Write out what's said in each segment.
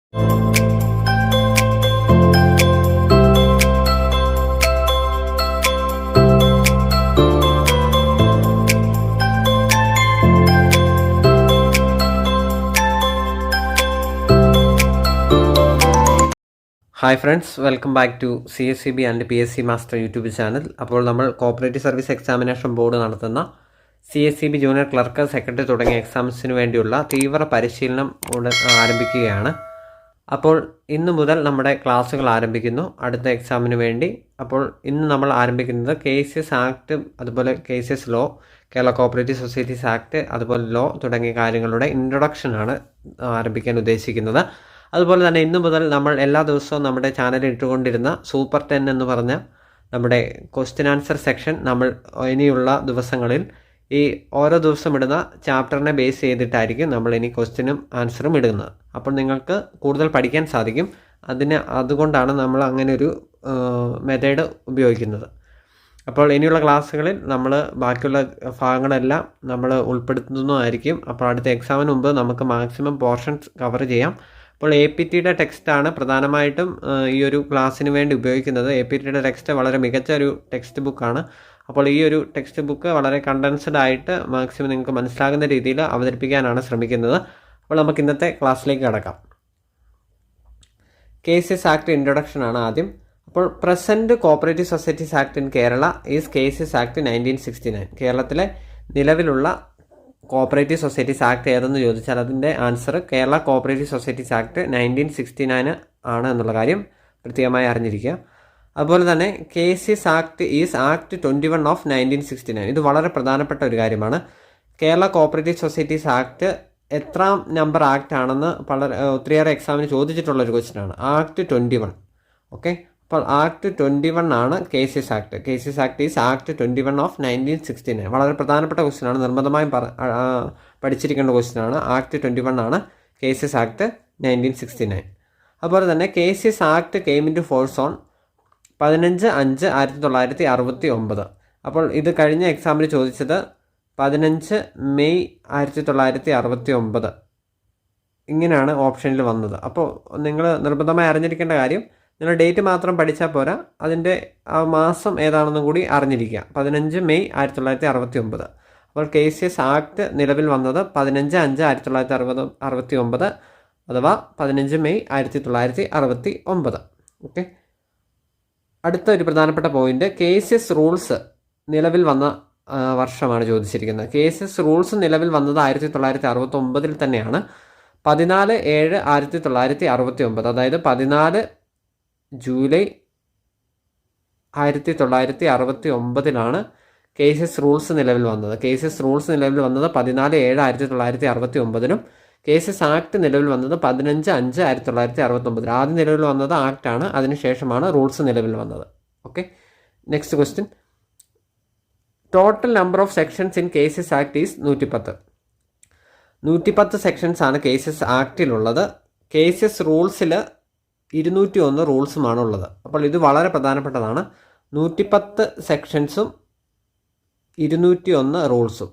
Hi friends, welcome back to CSCB and PSC master YouTube channel. അപ്പോൾ നമ്മൾ cooperative service examination board നടത്തുന്ന CSCB junior clerk, secretary തുടങ്ങിയ എക്സാംസിന് വേണ്ടിയുള്ള തീവ്ര പരിശീലനം ആരംഭിക്കുകയാണ്. അപ്പോൾ ഇന്ന് മുതൽ നമ്മുടെ ക്ലാസ്സുകൾ ആരംഭിക്കുന്നു അടുത്ത എക്സാമിന് വേണ്ടി. അപ്പോൾ ഇന്ന് നമ്മൾ ആരംഭിക്കുന്നത് KCS ആക്ട്, അതുപോലെ KCS law, Kerala cooperative societies act, അതുപോലെ ലോ തുടങ്ങിയ കാര്യങ്ങളുടെ ഇൻട്രൊഡക്ഷനാണ് ആരംഭിക്കാൻ ഉദ്ദേശിക്കുന്നത്. അതുപോലെ തന്നെ ഇന്നു മുതൽ നമ്മൾ എല്ലാ ദിവസവും നമ്മുടെ ചാനലിൽ ഇട്ടുകൊണ്ടിരുന്ന സൂപ്പർ 10 എന്ന് പറഞ്ഞ നമ്മുടെ ക്വസ്റ്റ്യൻ ആൻസർ സെക്ഷൻ നമ്മൾ ഇനിയുള്ള ദിവസങ്ങളിൽ ഈ ഓരോ ദിവസം ഇടുന്ന ചാപ്റ്ററിനെ ബേസ് ചെയ്തിട്ടായിരിക്കും നമ്മൾ ഇനി ക്വസ്റ്റ്യനും ആൻസറും ഇടുന്നത്. അപ്പോൾ നിങ്ങൾക്ക് കൂടുതൽ പഠിക്കാൻ സാധിക്കും. അതുകൊണ്ടാണ് നമ്മൾ അങ്ങനെ ഒരു മെത്തേഡ് ഉപയോഗിക്കുന്നത്. അപ്പോൾ ഇനിയുള്ള ക്ലാസ്സുകളിൽ നമ്മൾ ബാക്കിയുള്ള ഭാഗങ്ങളെല്ലാം നമ്മൾ ഉൾപ്പെടുത്തുന്നതായിരിക്കും. അപ്പോൾ അടുത്ത എക്സാമിന് മുമ്പ് നമുക്ക് മാക്സിമം പോർഷൻസ് കവർ ചെയ്യാം. അപ്പോൾ APTയുടെ ടെക്സ്റ്റാണ് പ്രധാനമായിട്ടും ഈ ഒരു ക്ലാസ്സിന് വേണ്ടി ഉപയോഗിക്കുന്നത്. APTയുടെ ടെക്സ്റ്റ് വളരെ മികച്ച ഒരു ടെക്സ്റ്റ് ബുക്കാണ്. അപ്പോൾ ഈ ഒരു ടെക്സ്റ്റ് ബുക്ക് വളരെ കണ്ടൻസ്ഡ് ആയിട്ട് മാക്സിമം നിങ്ങൾക്ക് മനസ്സിലാകുന്ന രീതിയിൽ അവതരിപ്പിക്കാനാണ് ശ്രമിക്കുന്നത്. അപ്പോൾ നമുക്ക് ഇന്നത്തെ ക്ലാസ്സിലേക്ക് കടക്കാം. KCS ആക്ട് ഇൻട്രൊഡക്ഷൻ ആണ് ആദ്യം. അപ്പോൾ present cooperative societies act in Kerala is KCS act 1969. കേരളത്തിലെ നിലവിലുള്ള കോപ്പറേറ്റീവ് സൊസൈറ്റീസ് ആക്ട് ഏതെന്ന് ചോദിച്ചാൽ അതിൻ്റെ answer Kerala cooperative societies act 1969 ആണ് എന്നുള്ള കാര്യം പ്രത്യേകമായി അറിഞ്ഞിരിക്കുക. അതുപോലെ തന്നെ KCS act is act 21 of 1969. ഇത് വളരെ പ്രധാനപ്പെട്ട ഒരു കാര്യമാണ്. കേരള കോപ്പറേറ്റീവ് സൊസൈറ്റീസ് ആക്ട് എത്രാം നമ്പർ ആക്ട് ആണെന്ന് ഒത്തിരിയേറെ എക്സാമിന് ചോദിച്ചിട്ടുള്ളൊരു ക്വസ്റ്റ്യനാണ്. ആക്ട് 21. ഓക്കെ, അപ്പോൾ ആക്ട് 21 ആണ് KCS act. KCS act is act 21 of 1969. വളരെ പ്രധാനപ്പെട്ട ക്വസ്റ്റ്യനാണ്, നിർബന്ധമായും പഠിച്ചിരിക്കേണ്ട ക്വസ്റ്റ്യനാണ്. ആക്ട് 21 ആണ് KCS ആക്ട് 1969. അതുപോലെ തന്നെ KCS act came in to force on 15/5/1969. അപ്പോൾ ഇത് കഴിഞ്ഞ എക്സാമിന് ചോദിച്ചത് 15 മെയ് 1969 ഇങ്ങനെയാണ് ഓപ്ഷനിൽ വന്നത്. അപ്പോൾ നിങ്ങൾ നിർബന്ധമായി അറിഞ്ഞിരിക്കേണ്ട കാര്യം, നിങ്ങൾ ഡേറ്റ് മാത്രം പഠിച്ചാൽ പോരാ, അതിൻ്റെ ആ മാസം ഏതാണെന്നും കൂടി അറിഞ്ഞിരിക്കുക. 15 മെയ് 1969. അപ്പോൾ KCS ആക്ട് നിലവിൽ വന്നത് 15/5/1969 അഥവാ 15 മെയ് 1969. ഓക്കെ, അടുത്ത ഒരു പ്രധാനപ്പെട്ട പോയിന്റ്, KCS റൂൾസ് നിലവിൽ വന്ന വർഷമാണ് ചോദിച്ചിരിക്കുന്നത്. KCS റൂൾസ് നിലവിൽ വന്നത് 1969 തന്നെയാണ്. 14/7/1969, അതായത് 14 ജൂലൈ 1969 KCS റൂൾസ് നിലവിൽ വന്നത്. KCS റൂൾസ് നിലവിൽ വന്നത് 14/7/1969 KCS ആക്ട് നിലവിൽ വന്നത് 15/5/1969. ആദ്യം നിലവിൽ വന്നത് ആക്ടാണ്, അതിനുശേഷമാണ് റൂൾസ് നിലവിൽ വന്നത്. Okay, next question. Total number of sections in KCS act is 110. 110 sections ആണ് KCS ആക്ടിലുള്ളത്. KCS റൂൾസിൽ 201 റൂൾസുമാണ് ഉള്ളത്. അപ്പോൾ ഇത് വളരെ പ്രധാനപ്പെട്ടതാണ്. 110 സെക്ഷൻസും 201 റൂൾസും.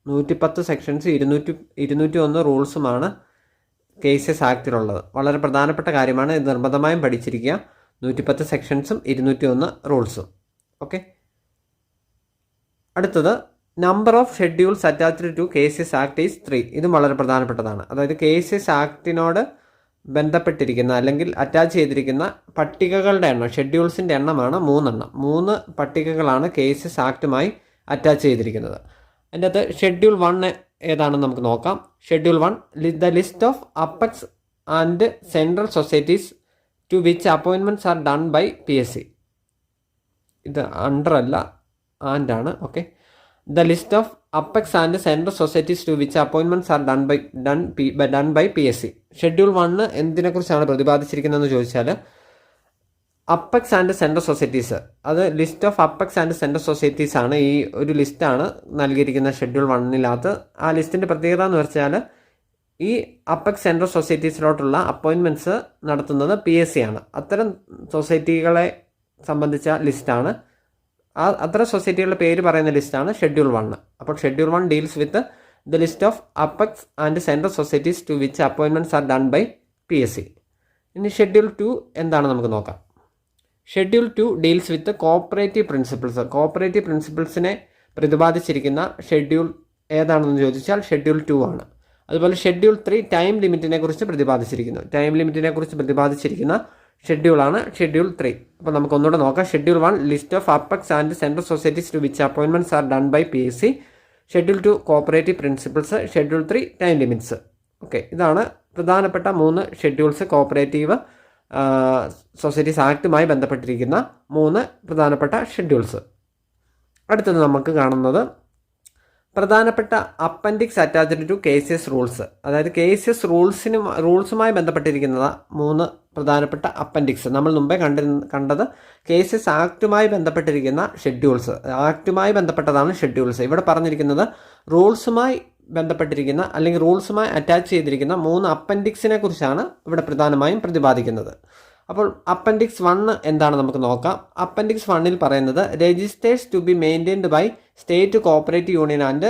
110 സെക്ഷൻസ് 201 റൂൾസുമാണ് KCS ആക്ടിലുള്ളത്. വളരെ പ്രധാനപ്പെട്ട കാര്യമാണ്, ഇത് നിർബന്ധമായും പഠിച്ചിരിക്കുക. 110 സെക്ഷൻസും 201 റൂൾസും. ഓക്കെ, അടുത്തത് number of schedules attached to KCS act is 3. ഇതും വളരെ പ്രധാനപ്പെട്ടതാണ്. അതായത് KCS ആക്ടിനോട് ബന്ധപ്പെട്ടിരിക്കുന്ന അല്ലെങ്കിൽ അറ്റാച്ച് ചെയ്തിരിക്കുന്ന പട്ടികകളുടെ എണ്ണം, ഷെഡ്യൂൾസിൻ്റെ എണ്ണമാണ് 3 എണ്ണം. 3 പട്ടികകളാണ് KCS ആക്ടുമായി അറ്റാച്ച് ചെയ്തിരിക്കുന്നത്. അതിൻ്റെ അകത്ത് ഷെഡ്യൂൾ 1 ഏതാണെന്ന് നമുക്ക് നോക്കാം. Schedule 1, the list of apex and central societies to which appointments are done by PSC. ഇത് അണ്ടർ അല്ല, ആൻഡ് ആണ്. Okay, the list of apex and central societies to which appointments are done by PSC. Schedule 1 എന്തിനെക്കുറിച്ചാണ് പ്രതിപാദിച്ചിരിക്കുന്നതെന്ന് ചോദിച്ചാൽ, apex and central societies, അത് list of apex and central societies ആണ്. ഈ ഒരു ലിസ്റ്റാണ് നൽകിയിരിക്കുന്ന ഷെഡ്യൂൾ 1. ആ ലിസ്റ്റിൻ്റെ പ്രത്യേകത എന്ന് വെച്ചാൽ, ഈ അപ്പെക്സ് സെൻട്രൽ സൊസൈറ്റീസിലോട്ടുള്ള അപ്പോയിൻമെൻറ്റ്സ് നടത്തുന്നത് PSC ആണ്. അത്തരം സൊസൈറ്റികളെ സംബന്ധിച്ച ലിസ്റ്റാണ്. അത്തരം സൊസൈറ്റികളുടെ പേര് പറയുന്ന ലിസ്റ്റാണ് ഷെഡ്യൂൾ 1. അപ്പോൾ schedule 1 deals with the list of apex and central societies to which appointments are done by PSC. ഇനി ഷെഡ്യൂൾ 2 എന്താണ് നമുക്ക് നോക്കാം. Schedule 2 deals with cooperative principles. Cooperative പ്രിൻസിപ്പിൾസിനെ പ്രതിപാദിച്ചിരിക്കുന്ന ഷെഡ്യൂൾ ഏതാണെന്ന് ചോദിച്ചാൽ ഷെഡ്യൂൾ 2 ആണ്. അതുപോലെ ഷെഡ്യൂൾ 3 ടൈം ലിമിറ്റിനെ കുറിച്ച് പ്രതിപാദിച്ചിരിക്കുന്നു. ടൈം ലിമിറ്റിനെ കുറിച്ച് പ്രതിപാദിച്ചിരിക്കുന്ന ഷെഡ്യൂളാണ് ഷെഡ്യൂൾ 3. അപ്പോൾ നമുക്ക് ഒന്നുകൂടെ നോക്കാം. Schedule 1 list of apex and central societies to which appointments are done by PSC. Schedule 2 cooperative principles. Schedule 3 time limits. Okay, ഇതാണ് പ്രധാനപ്പെട്ട 3 ഷെഡ്യൂൾസ്. കോപ്പറേറ്റീവ് സൊസൈറ്റീസ് ആക്ടുമായി ബന്ധപ്പെട്ടിരിക്കുന്ന 3 പ്രധാനപ്പെട്ട ഷെഡ്യൂൾസ്. അടുത്തത് നമുക്ക് കാണുന്നത് പ്രധാനപ്പെട്ട appendix attached to cases rules. അതായത് കേസസ് റൂൾസുമായി ബന്ധപ്പെട്ടിരിക്കുന്ന 3 പ്രധാനപ്പെട്ട അപ്പൻഡിക്സ്. നമ്മൾ മുമ്പേ കണ്ടത് കേസസ് ആക്ടുമായി ബന്ധപ്പെട്ടിരിക്കുന്ന ഷെഡ്യൂൾസ്. ആക്ടുമായി ബന്ധപ്പെട്ടതാണ് ഷെഡ്യൂൾസ്. ഇവിടെ പറഞ്ഞിരിക്കുന്നത് റൂൾസുമായി ബന്ധപ്പെട്ടിരിക്കുന്ന അല്ലെങ്കിൽ റൂൾസുമായി അറ്റാച്ച് ചെയ്തിരിക്കുന്ന 3 അപ്പൻഡിക്സിനെ കുറിച്ചാണ് ഇവിടെ പ്രധാനമായും പ്രതിപാദിക്കുന്നത്. അപ്പോൾ അപ്പൻഡിക്സ് 1 എന്താണ് നമുക്ക് നോക്കാം. അപ്പൻഡിക്സ് 1 പറയുന്നത് registers to be maintained by state cooperative union and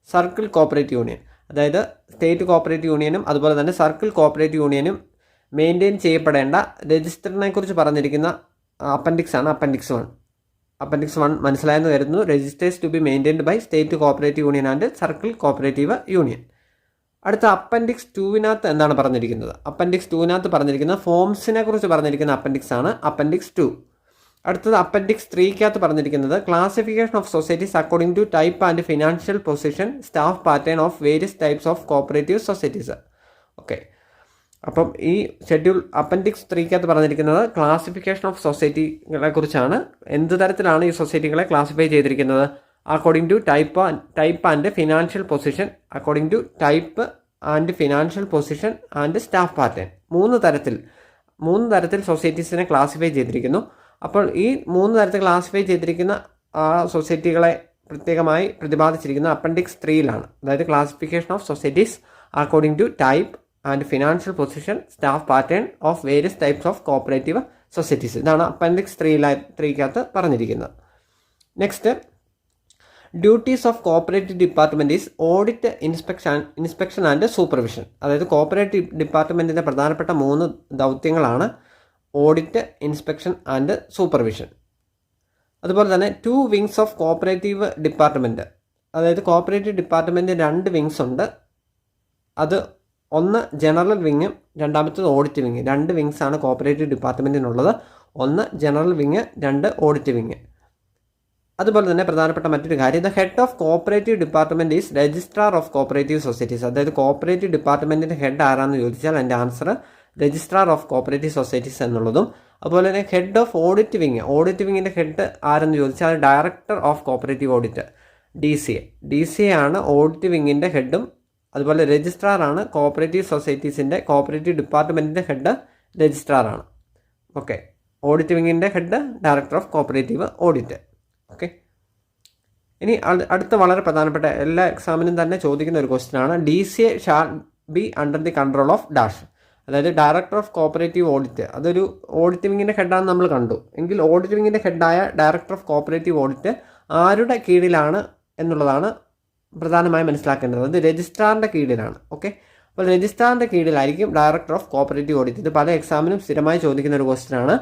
circle cooperative union. അതായത് സ്റ്റേറ്റ് കോപ്പറേറ്റീവ് യൂണിയനും അതുപോലെ തന്നെ സർക്കിൾ കോപ്പറേറ്റീവ് യൂണിയനും മെയിൻറ്റെയിൻ ചെയ്യപ്പെടേണ്ട രജിസ്റ്ററിനെ കുറിച്ച് പറഞ്ഞിരിക്കുന്ന അപ്പൻഡിക്സ് ആണ് അപ്പൻഡിക്സ് 1. അപ്പൻഡിക്സ് 1 മനസ്സിലായെന്ന് കരുതുന്നു. Registers to be maintained by state cooperative union and circle cooperative union. അടുത്ത അപ്പൻഡിക്സ് 2 എന്താണ് പറഞ്ഞിരിക്കുന്നത്. അപ്പൻഡിക്സ് 2 പറഞ്ഞിരിക്കുന്ന ഫോംസിനെ കുറിച്ച് പറഞ്ഞിരിക്കുന്ന അപ്പൻഡിക്സ് ആണ് അപ്പൻഡിക്സ് 2. അടുത്തത് അപ്പൻഡിക്സ് 3 പറഞ്ഞിരിക്കുന്നത് classification of societies according to type and financial position, staff pattern of various types of cooperative societies. Okay, അപ്പം ഈ ഷെഡ്യൂൾ അപ്പൻഡിക്സ് 3 പറഞ്ഞിരിക്കുന്നത് ക്ലാസിഫിക്കേഷൻ ഓഫ് സൊസൈറ്റികളെ കുറിച്ചാണ്. എന്ത് തരത്തിലാണ് ഈ സൊസൈറ്റികളെ ക്ലാസിഫൈ ചെയ്തിരിക്കുന്നത്? According to type and financial position, according to type and financial position and staff pattern. 3 തരത്തിൽ സൊസൈറ്റീസിനെ ക്ലാസിഫൈ ചെയ്തിരിക്കുന്നു. അപ്പോൾ ഈ 3 തരത്തിൽ ക്ലാസിഫൈ ചെയ്തിരിക്കുന്ന ആ സൊസൈറ്റികളെ പ്രത്യേകമായി പ്രതിപാദിച്ചിരിക്കുന്ന അപ്പൻഡിക്സ് 3 അതായത് classification of societies according to type and financial position, staff pattern of various types of cooperative societies. ഇതാണ് അപ്പൻഡിക്സ് 3 പറഞ്ഞിരിക്കുന്നത്. Next, duties of cooperative department is audit, inspection and supervision. അതായത് കോപ്പറേറ്റീവ് ഡിപ്പാർട്ട്മെൻറ്റിൻ്റെ പ്രധാനപ്പെട്ട 3 ദൗത്യങ്ങളാണ് ഓഡിറ്റ്, ഇൻസ്പെക്ഷൻ ആൻഡ് സൂപ്പർവിഷൻ. അതുപോലെ തന്നെ 2 wings of cooperative department. അതായത് cooperative department 2 wings ഉണ്ട്. അത് ഒന്ന് ജനറൽ വിങ്ങും രണ്ടാമത്തത് ഓഡിറ്റ് വിങ്. 2 വിങ്സാണ് കോപ്പറേറ്റീവ് ഡിപ്പാർട്ട്മെൻറ്റിനുള്ളത്. ഒന്ന് ജനറൽ വിങ്, 2 ഓഡിറ്റ് വിങ്. അതുപോലെ തന്നെ പ്രധാനപ്പെട്ട മറ്റൊരു കാര്യം, the head of cooperative department is registrar of cooperative societies. അതായത് കോപ്പറേറ്റീവ് ഡിപ്പാർട്ട്മെൻറ്റിൻ്റെ ഹെഡ് ആരാണെന്ന് ചോദിച്ചാൽ എൻ്റെ answer registrar of cooperative societies എന്നുള്ളതും. അതുപോലെ തന്നെ ഹെഡ് ഓഫ് ഓഡിറ്റ് വിങ്ങിൻ്റെ ഹെഡ് ആരെന്ന് ചോദിച്ചാൽ director of cooperative audit, DCA ആണ് ഓഡിറ്റ് വിങ്ങിൻ്റെ ഹെഡും. അതുപോലെ രജിസ്ട്രാറാണ് കോപ്പറേറ്റീവ് സൊസൈറ്റീസിൻ്റെ കോപ്പറേറ്റീവ് ഡിപ്പാർട്ട്മെൻറ്റിൻ്റെ ഹെഡ് രജിസ്ട്രാറാണ്. ഓക്കെ, ഓഡിറ്റ് വിങ്ങിൻ്റെ head director of cooperative audit. Okay, ഇനി അടുത്ത വളരെ പ്രധാനപ്പെട്ട എല്ലാ എക്സാമിനും തന്നെ ചോദിക്കുന്ന ഒരു ക്വസ്റ്റ്യനാണ് DCA shall be under the control of dash. അതായത് ഡയറക്ടർ ഓഫ് കോപ്പറേറ്റീവ് ഓഡിറ്റ് അതൊരു ഓഡിറ്റ് വിങ്ങിൻ്റെ ഹെഡാണെന്ന് നമ്മൾ കണ്ടു. എങ്കിൽ ഓഡിറ്റ് വിങ്ങിൻ്റെ ഹെഡായ ഡയറക്ടർ ഓഫ് കോപ്പറേറ്റീവ് ഓഡിറ്റ് ആരുടെ കീഴിലാണ് എന്നുള്ളതാണ് പ്രധാനമായും മനസ്സിലാക്കേണ്ടത്. അത് രജിസ്ട്രാറിൻ്റെ കീഴിലാണ്. ഓക്കെ, അപ്പോൾ രജിസ്ട്രാറിൻ്റെ കീഴിലായിരിക്കും ഡയറക്ടർ ഓഫ് കോപ്പറേറ്റീവ് ഓഡിറ്റ്. ഇത് പല എക്സാമിനും സ്ഥിരമായി ചോദിക്കുന്ന ഒരു ക്വസ്റ്റ്യനാണ്.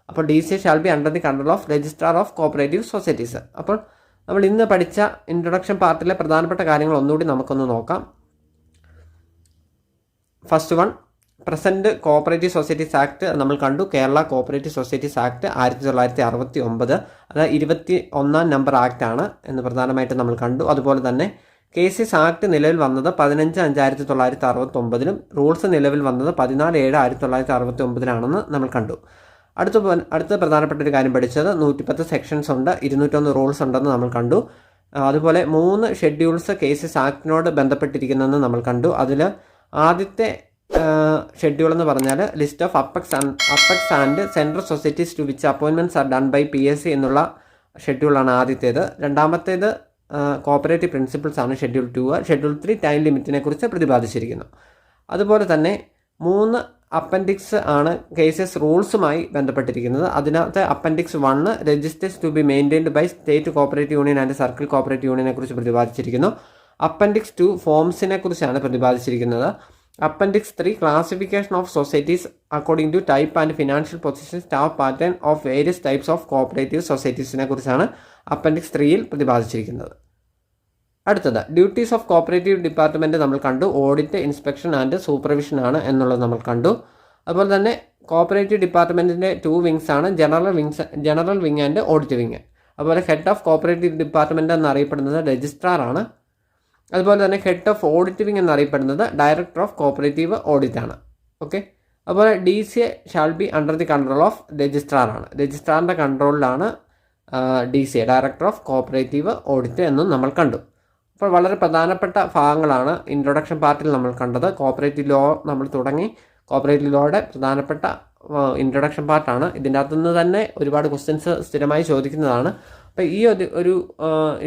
അപ്പോൾ DCA shall be under the control of registrar of cooperative societies. അപ്പോൾ നമ്മൾ ഇന്ന് പഠിച്ച ഇൻട്രൊഡക്ഷൻ പാർട്ടിലെ പ്രധാനപ്പെട്ട കാര്യങ്ങൾ ഒന്നുകൂടി നമുക്കൊന്ന് നോക്കാം. First one, present cooperative societies act നമ്മൾ കണ്ടു. കേരള കോപ്പറേറ്റീവ് സൊസൈറ്റീസ് ആക്ട് 1969, അത് 21ാം നമ്പർ ആക്ടാണ് എന്ന് പ്രധാനമായിട്ട് നമ്മൾ കണ്ടു. അതുപോലെ തന്നെ കേസസ് ആക്ട് നിലവിൽ വന്നത് 15/5/1969 റൂൾസ് നിലവിൽ വന്നത് 14/7/1969 നമ്മൾ കണ്ടു. അടുത്ത പ്രധാനപ്പെട്ട ഒരു കാര്യം പഠിച്ചത് 110 സെക്ഷൻസ് ഉണ്ട്, 201 റൂൾസ് ഉണ്ടെന്ന് നമ്മൾ കണ്ടു. അതുപോലെ 3 ഷെഡ്യൂൾസ് കേസസ് ആക്ടിനോട് ബന്ധപ്പെട്ടിരിക്കുന്നതെന്ന് നമ്മൾ കണ്ടു. അതിൽ ആദ്യത്തെ ഷെഡ്യൂൾ എന്ന് പറഞ്ഞാൽ list of apex and central societies to which appointments are done by PSC എന്നുള്ള ഷെഡ്യൂളാണ് ആദ്യത്തേത്. രണ്ടാമത്തേത് കോപ്പറേറ്റീവ് പ്രിൻസിപ്പിൾസ് ആണ് ഷെഡ്യൂൾ 2. ഷെഡ്യൂൾ 3 ടൈം ലിമിറ്റിനെ കുറിച്ച് പ്രതിപാദിച്ചിരിക്കുന്നു. അതുപോലെ തന്നെ 3 അപ്പൻഡിക്സ് ആണ് കേസസ് റൂൾസുമായി ബന്ധപ്പെട്ടിരിക്കുന്നത്. അതിനകത്ത് appendix 1 registers to be maintained by state cooperative union and circle cooperative യൂണിയനെ കുറിച്ച് പ്രതിപാദിച്ചിരിക്കുന്നു. അപ്പൻഡിക്സ് 2 ഫോംസിനെ കുറിച്ചാണ് പ്രതിപാദിച്ചിരിക്കുന്നത്. Appendix 3 Classification of societies according to type and financial position, staff pattern of various types of cooperative societiesനെ കുറിച്ചാണ് appendix 3യിൽ പ്രതിപാദിച്ചിരിക്കുന്നത്. അടുത്തത് duties of cooperative department നമ്മൾ കണ്ടു. Audit, inspection and supervision ആണ് എന്നുള്ളത് നമ്മൾ കണ്ടു. അതുപോലെ തന്നെ കോപ്പറേറ്റീവ് ഡിപ്പാർട്ട്മെൻറ്റിൻ്റെ 2 വിങ്സ് ആണ്, general wing and audit wing. അതുപോലെ ഹെഡ് ഓഫ് കോപ്പറേറ്റീവ് ഡിപ്പാർട്ട്മെൻറ്റ് എന്നറിയപ്പെടുന്നത് രജിസ്ട്രാർ ആണ്. അതുപോലെ തന്നെ ഹെഡ് ഓഫ് ഓഡിറ്റ് വിങ് എന്നറിയപ്പെടുന്നത് ഡയറക്ടർ ഓഫ് കോപ്പറേറ്റീവ് ഓഡിറ്റ് ആണ്. ഓക്കെ. അതുപോലെ DCA shall be under the control of registrar ആണ്. രജിസ്ട്രാറിൻ്റെ കൺട്രോളിലാണ് DCA, director of cooperative audit എന്നും നമ്മൾ കണ്ടു. അപ്പോൾ വളരെ പ്രധാനപ്പെട്ട ഭാഗങ്ങളാണ് ഇൻട്രൊഡക്ഷൻ പാർട്ടിൽ നമ്മൾ കണ്ടത്. കോപ്പറേറ്റീവ് ലോ നമ്മൾ തുടങ്ങി. കോപ്പറേറ്റീവ് ലോയുടെ പ്രധാനപ്പെട്ട ഇൻട്രൊഡക്ഷൻ പാർട്ടാണ്. ഇതിൻ്റെ അകത്തുനിന്ന് തന്നെ ഒരുപാട് ക്വസ്റ്റ്യൻസ് സ്ഥിരമായി ചോദിക്കുന്നതാണ്. അപ്പോൾ ഈ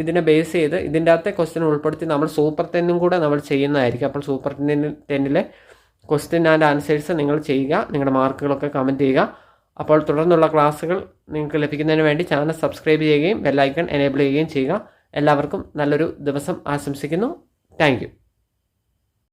ഇതിനെ ബേസ് ചെയ്ത് ഇതിൻ്റെ അകത്തെ ക്വസ്റ്റ്യൻ ഉൾപ്പെടുത്തി നമ്മൾ സൂപ്പർ 10 കൂടെ നമ്മൾ ചെയ്യുന്നതായിരിക്കും. അപ്പോൾ സൂപ്പർ 10 ക്വസ്റ്റ്യൻ ആൻഡ് ആൻസേഴ്സ് നിങ്ങൾ ചെയ്യുക, നിങ്ങളുടെ മാർക്കുകളൊക്കെ കമൻറ്റ് ചെയ്യുക. അപ്പോൾ തുടർന്നുള്ള ക്ലാസ്സുകൾ നിങ്ങൾക്ക് ലഭിക്കുന്നതിന് വേണ്ടി ചാനൽ സബ്സ്ക്രൈബ് ചെയ്യുകയും ബെല്ലൈക്കൺ എനേബിൾ ചെയ്യുകയും ചെയ്യുക. എല്ലാവർക്കും നല്ലൊരു ദിവസം ആശംസിക്കുന്നു. Thank you.